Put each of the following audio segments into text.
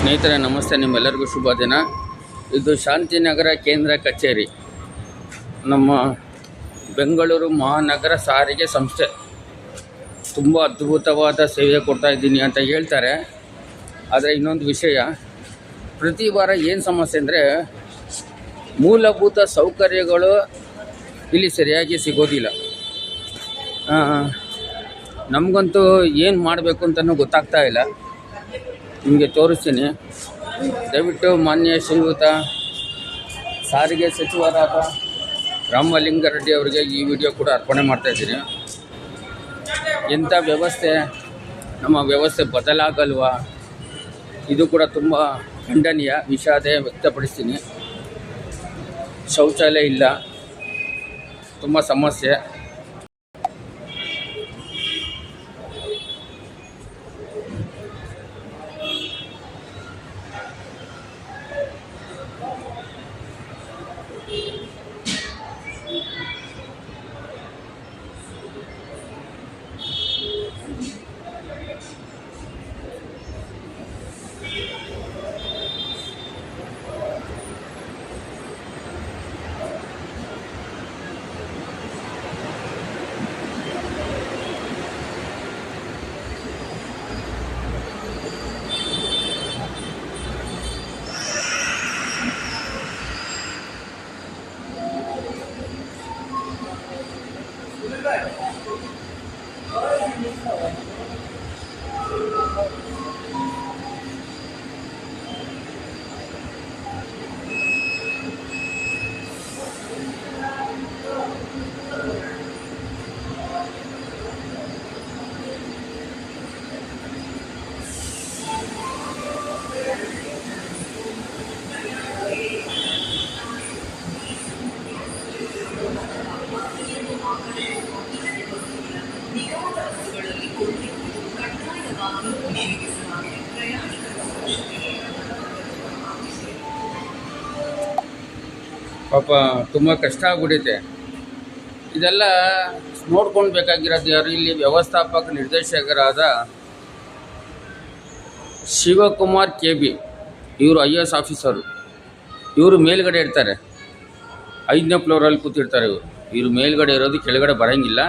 ಸ್ನೇಹಿತರೆ ನಮಸ್ತೆ, ನಿಮ್ಮೆಲ್ಲರಿಗೂ ಶುಭ ದಿನ. ಇದು ಶಾಂತಿನಗರ ಕೇಂದ್ರ ಕಚೇರಿ, ನಮ್ಮ ಬೆಂಗಳೂರು ಮಹಾನಗರ ಸಾರಿಗೆ ಸಂಸ್ಥೆ. ತುಂಬ ಅದ್ಭುತವಾದ ಸೇವೆ ಕೊಡ್ತಾಯಿದ್ದೀನಿ ಅಂತ ಹೇಳ್ತಾರೆ. ಆದರೆ ಇನ್ನೊಂದು ವಿಷಯ, ಪ್ರತಿ ವಾರ ಏನು ಸಮಸ್ಯೆ ಅಂದರೆ ಮೂಲಭೂತ ಸೌಕರ್ಯಗಳು ಇಲ್ಲಿ ಸರಿಯಾಗಿ ಸಿಗೋದಿಲ್ಲ. ನಮಗಂತೂ ಏನು ಮಾಡಬೇಕು ಅಂತಲೂ ಗೊತ್ತಾಗ್ತಾ ಇಲ್ಲ. ನಿಮಗೆ ತೋರಿಸ್ತೀನಿ. ದಯವಿಟ್ಟು ಮಾನ್ಯ ಶ್ರೀಯುತ ಸಾರಿಗೆ ಸಚಿವರಾದ ರಾಮಲಿಂಗಾರೆಡ್ಡಿ ಅವರಿಗೆ ಈ ವಿಡಿಯೋ ಕೂಡ ಅರ್ಪಣೆ ಮಾಡ್ತಾಯಿದ್ದೀನಿ. ಎಂಥ ವ್ಯವಸ್ಥೆ, ನಮ್ಮ ವ್ಯವಸ್ಥೆ ಬದಲಾಗಲ್ವಾ? ಇದು ಕೂಡ ತುಂಬ ಖಂಡನೀಯ, ವಿಷಾದ ವ್ಯಕ್ತಪಡಿಸ್ತೀನಿ. ಶೌಚಾಲಯ ಇಲ್ಲ, ತುಂಬ ಸಮಸ್ಯೆ. ಪಾಪ ತುಂಬ ಕಷ್ಟ ಆಗ್ಬಿಟ್ಟೈತೆ. ಇದೆಲ್ಲ ನೋಡ್ಕೊಂಡು ಬೇಕಾಗಿರೋದು ಯಾರು? ಇಲ್ಲಿ ವ್ಯವಸ್ಥಾಪಕ ನಿರ್ದೇಶಕರಾದ ಶಿವಕುಮಾರ್ KB, ಇವರು IAS ಆಫೀಸರು. ಇವರು ಮೇಲ್ಗಡೆ ಇರ್ತಾರೆ, 5ನೇ ಫ್ಲೋರಲ್ಲಿ ಕೂತಿರ್ತಾರೆ. ಇವರು ಮೇಲ್ಗಡೆ ಇರೋದು, ಕೆಳಗಡೆ ಬರೋಂಗಿಲ್ಲ.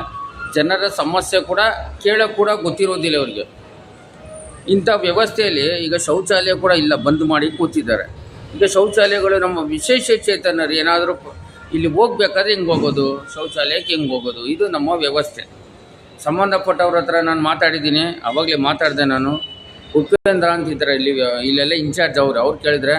ಜನರ ಸಮಸ್ಯೆ ಕೂಡ ಕೇಳೋಕ್ಕೆ ಕೂಡ ಗೊತ್ತಿರೋದಿಲ್ಲ ಅವ್ರಿಗೆ. ಇಂಥ ವ್ಯವಸ್ಥೆಯಲ್ಲಿ ಈಗ ಶೌಚಾಲಯ ಕೂಡ ಇಲ್ಲ, ಬಂದ್ ಮಾಡಿ ಕೂತಿದ್ದಾರೆ. ಈಗ ಶೌಚಾಲಯಗಳು ನಮ್ಮ ವಿಶೇಷ ಚೇತನರು ಏನಾದರೂ ಇಲ್ಲಿ ಹೋಗ್ಬೇಕಾದ್ರೆ ಹಿಂಗೆ ಹೋಗೋದು, ಶೌಚಾಲಯಕ್ಕೆ ಹಿಂಗೆ ಹೋಗೋದು, ಇದು ನಮ್ಮ ವ್ಯವಸ್ಥೆ. ಸಂಬಂಧಪಟ್ಟವ್ರ ಹತ್ರ ನಾನು ಮಾತಾಡಿದ್ದೀನಿ, ಆವಾಗಲೇ ಮಾತಾಡಿದೆ ನಾನು. ಉಪೇಂದ್ರ ಅಂತಿದ್ದಾರೆ ಇಲ್ಲೆಲ್ಲ ಇನ್ಚಾರ್ಜ್ ಅವ್ರು ಕೇಳಿದ್ರೆ,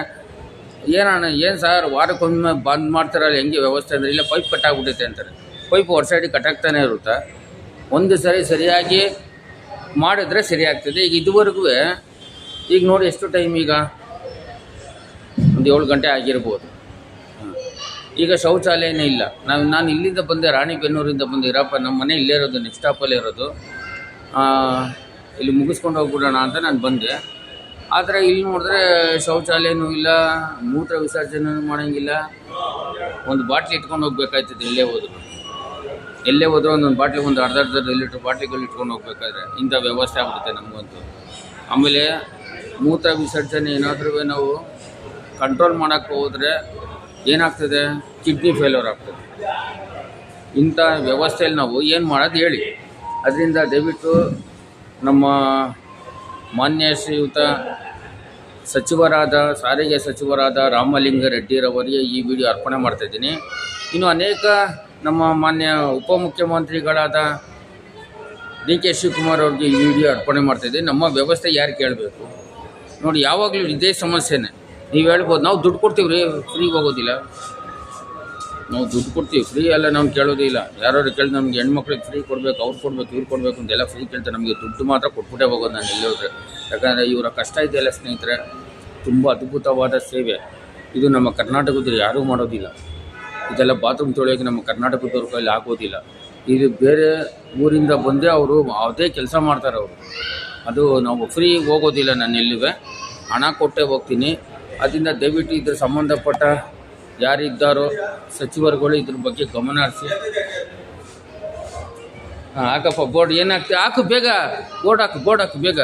ಏನು ಸರ್ ವಾರಕ್ಕೊಮ್ಮೆ ಬಂದ್ ಮಾಡ್ತಾರಲ್ಲ, ಹೆಂಗೆ ವ್ಯವಸ್ಥೆ ಅಂದರೆ, ಇಲ್ಲ ಪೈಪ್ ಕಟ್ಟಾಗ್ಬಿಟ್ಟೈತೆ ಅಂತಾರೆ. ಪೈಪ್ ಹೊರ ಸೈಡಿಗೆ ಕಟ್ಟಾಗ್ತಾನೆ ಇರುತ್ತೆ. ಒಂದು ಸರಿ ಸರಿಯಾಗಿ ಮಾಡಿದ್ರೆ ಸರಿ ಆಗ್ತದೆ. ಈಗ ಇದುವರೆಗೂ ಈಗ ನೋಡಿ ಎಷ್ಟು ಟೈಮ್, ಈಗ ಒಂದು 7 ಗಂಟೆ ಆಗಿರ್ಬೋದು. ಈಗ ಶೌಚಾಲಯನೇ ಇಲ್ಲ. ನಾನು ಇಲ್ಲಿಂದ ಬಂದೆ, ರಾಣಿಬೆನ್ನೂರಿಂದ ಬಂದೆ. ಇರಪ್ಪ ನಮ್ಮ ಮನೆ ಇಲ್ಲೇ ಇರೋದು, ನೆಕ್ಸ್ಟ್ ಸ್ಟಾಪಲ್ಲೇ ಇರೋದು. ಇಲ್ಲಿ ಮುಗಿಸ್ಕೊಂಡು ಹೋಗ್ಬಿಡೋಣ ಅಂತ ನಾನು ಬಂದೆ. ಆದರೆ ಇಲ್ಲಿ ನೋಡಿದ್ರೆ ಶೌಚಾಲಯನೂ ಇಲ್ಲ, ಮೂತ್ರ ವಿಸರ್ಜನೆ ಮಾಡೋಂಗಿಲ್ಲ. ಒಂದು ಬಾಟ್ಲಿ ಇಟ್ಕೊಂಡು ಹೋಗ್ಬೇಕಾಯ್ತದೆ. ಎಲ್ಲೇ ಹೋದ್ರು ಒಂದೊಂದು ಬಾಟ್ಲಿ, ಒಂದು ಅರ್ಧ ಲೀಟ್ರ್ ಬಾಟ್ಲಿಗಳು ಇಟ್ಕೊಂಡು ಹೋಗ್ಬೇಕಾದ್ರೆ ಇಂಥ ವ್ಯವಸ್ಥೆ ಆಗ್ಬಿಡುತ್ತೆ ನಮಗಂತೂ. ಆಮೇಲೆ ಮೂತ್ರ ವಿಸರ್ಜನೆ ಏನಾದರೂ ನಾವು ಕಂಟ್ರೋಲ್ ಮಾಡೋಕ್ಕೆ ಹೋದರೆ ಏನಾಗ್ತದೆ? ಕಿಡ್ನಿ ಫೇಲ್ಯೂರ್ ಆಗ್ತದೆ. ಇಂಥ ವ್ಯವಸ್ಥೆಯಲ್ಲಿ ನಾವು ಏನು ಮಾಡೋದು ಹೇಳಿ? ಅದರಿಂದ ದಯವಿಟ್ಟು ನಮ್ಮ ಮಾನ್ಯ ಶ್ರೀಯುತ ಸಾರಿಗೆ ಸಚಿವರಾದ ರಾಮಲಿಂಗಾರೆಡ್ಡಿರವರಿಗೆ ಈ ವಿಡಿಯೋ ಅರ್ಪಣೆ ಮಾಡ್ತಾಯಿದ್ದೀನಿ. ಇನ್ನು ಅನೇಕ ನಮ್ಮ ಮಾನ್ಯ ಉಪಮುಖ್ಯಮಂತ್ರಿಗಳಾದ DK ಶಿವಕುಮಾರ್ ಅವ್ರಿಗೆ ಈ ವಿಡಿಯೋ ಅರ್ಪಣೆ ಮಾಡ್ತಾಯಿದ್ದೀನಿ. ನಮ್ಮ ವ್ಯವಸ್ಥೆ ಯಾರು ಕೇಳಬೇಕು ನೋಡಿ? ಯಾವಾಗಲೂ ಇದೇ ಸಮಸ್ಯೆನೇ. ನೀವು ಹೇಳ್ಬೋದು, ನಾವು ದುಡ್ಡು ಕೊಡ್ತೀವಿ ರೀ, ಫ್ರೀ ಹೋಗೋದಿಲ್ಲ. ನಾವು ದುಡ್ಡು ಕೊಡ್ತೀವಿ, ಫ್ರೀ ಎಲ್ಲ ನಾವು ಕೇಳೋದಿಲ್ಲ. ಯಾರು ಕೇಳಿ ನಮ್ಗೆ ಹೆಣ್ಮಕ್ಳಿಗೆ ಫ್ರೀ ಕೊಡಬೇಕು, ಅವ್ರು ಕೊಡಬೇಕು, ಇವ್ರು ಕೊಡಬೇಕು ಅಂತೆಲ್ಲ ಫ್ರೀ ಕೇಳ್ತಾರೆ. ನಮಗೆ ದುಡ್ಡು ಮಾತ್ರ ಕೊಟ್ಬಿಟ್ಟೇ ಹೋಗೋದು ನಾನು ಎಲ್ಲಿ ಹೋದರೆ. ಯಾಕಂದರೆ ಇವರ ಕಷ್ಟ ಇದೆಯಲ್ಲ ಸ್ನೇಹಿತರೆ, ತುಂಬ ಅದ್ಭುತವಾದ ಸೇವೆ. ಇದು ನಮ್ಮ ಕರ್ನಾಟಕದಲ್ಲಿ ಯಾರೂ ಮಾಡೋದಿಲ್ಲ. ಇದೆಲ್ಲ ಬಾತ್ರೂಮ್ ತೊಳೆಯೋಕ್ಕೆ ನಮ್ಮ ಕರ್ನಾಟಕದವ್ರ ಕೈಲಿ ಆಗೋದಿಲ್ಲ. ಇದು ಬೇರೆ ಊರಿಂದ ಬಂದೇ ಅವರು ಅದೇ ಕೆಲಸ ಮಾಡ್ತಾರೆ ಅವರು. ಅದು ನಾವು ಫ್ರೀ ಹೋಗೋದಿಲ್ಲ, ನಾನು ಎಲ್ಲಿವೆ ಹಣ ಕೊಟ್ಟೇ ಹೋಗ್ತೀನಿ. ಅದರಿಂದ ದಯವಿಟ್ಟು ಇದ್ರ ಸಂಬಂಧಪಟ್ಟ ಯಾರಿದ್ದಾರೋ ಸಚಿವರುಗಳು ಇದ್ರ ಬಗ್ಗೆ ಗಮನ ಹರಿಸಿ. ಹಾಕಪ್ಪ ಬೋರ್ಡ್, ಏನಾಗ್ತದೆ ಹಾಕು ಬೇಗ, ಬೋರ್ಡ್ ಹಾಕು ಬೇಗ.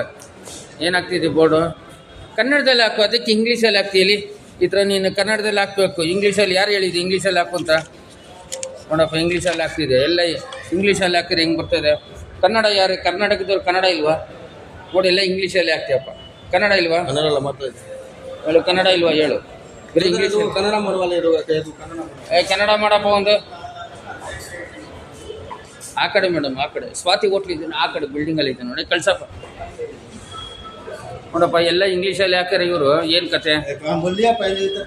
ಏನಾಗ್ತಿದೆ ಬೋರ್ಡು? ಕನ್ನಡದಲ್ಲಿ ಹಾಕು, ಅದಕ್ಕೆ ಇಂಗ್ಲೀಷಲ್ಲಿ ಹಾಕ್ತೀಲಿ. ಈ ಥರ ನೀನು ಕನ್ನಡದಲ್ಲಿ ಹಾಕಬೇಕು. ಇಂಗ್ಲೀಷಲ್ಲಿ ಯಾರು ಹೇಳಿದ್ದು ಇಂಗ್ಲೀಷಲ್ಲಿ ಹಾಕು ಅಂತ? ನೋಡಪ್ಪ, ಇಂಗ್ಲೀಷಲ್ಲಿ ಹಾಕ್ತಿದೆ ಎಲ್ಲ. ಇಂಗ್ಲೀಷಲ್ಲಿ ಹಾಕಿದ್ರೆ ಹೆಂಗೆ ಬರ್ತದೆ? ಕನ್ನಡ ಯಾರು? ಕರ್ನಾಟಕದವ್ರು ಕನ್ನಡ ಇಲ್ವಾ? ನೋಡಿ, ಎಲ್ಲ ಇಂಗ್ಲೀಷಲ್ಲಿ ಹಾಕ್ತೀಯಪ್ಪ. ಕನ್ನಡ ಇಲ್ವಾ? ಕನ್ನಡ ಎಲ್ಲ ಮಾತಾಡಿ ಹೇಳು, ಕನ್ನಡ ಇಲ್ವಾ ಹೇಳು. ಬರೀ ಇಂಗ್ಲೀಷ್. ಕನ್ನಡ ಮಾಡುವಲ್ಲ ಇರುವ ಕನ್ನಡ ಮಾಡಪ್ಪ ಒಂದು. ಆ ಕಡೆ ಮೇಡಮ್, ಆ ಕಡೆ ಸ್ವಾತಿ ಹೋಟ್ಲ್ ಇದ್ದೀನಿ, ಆ ಕಡೆ ಬಿಲ್ಡಿಂಗಲ್ಲಿ ಇದ್ದೀನಿ ನೋಡಿ, ಕಳ್ಸಪ್ಪ. ನೋಡಪ್ಪ, ಎಲ್ಲ ಇಂಗ್ಲೀಷಲ್ಲಿ ಹಾಕ್ಯಾರ ಇವರು. ಏನು ಕತೆ?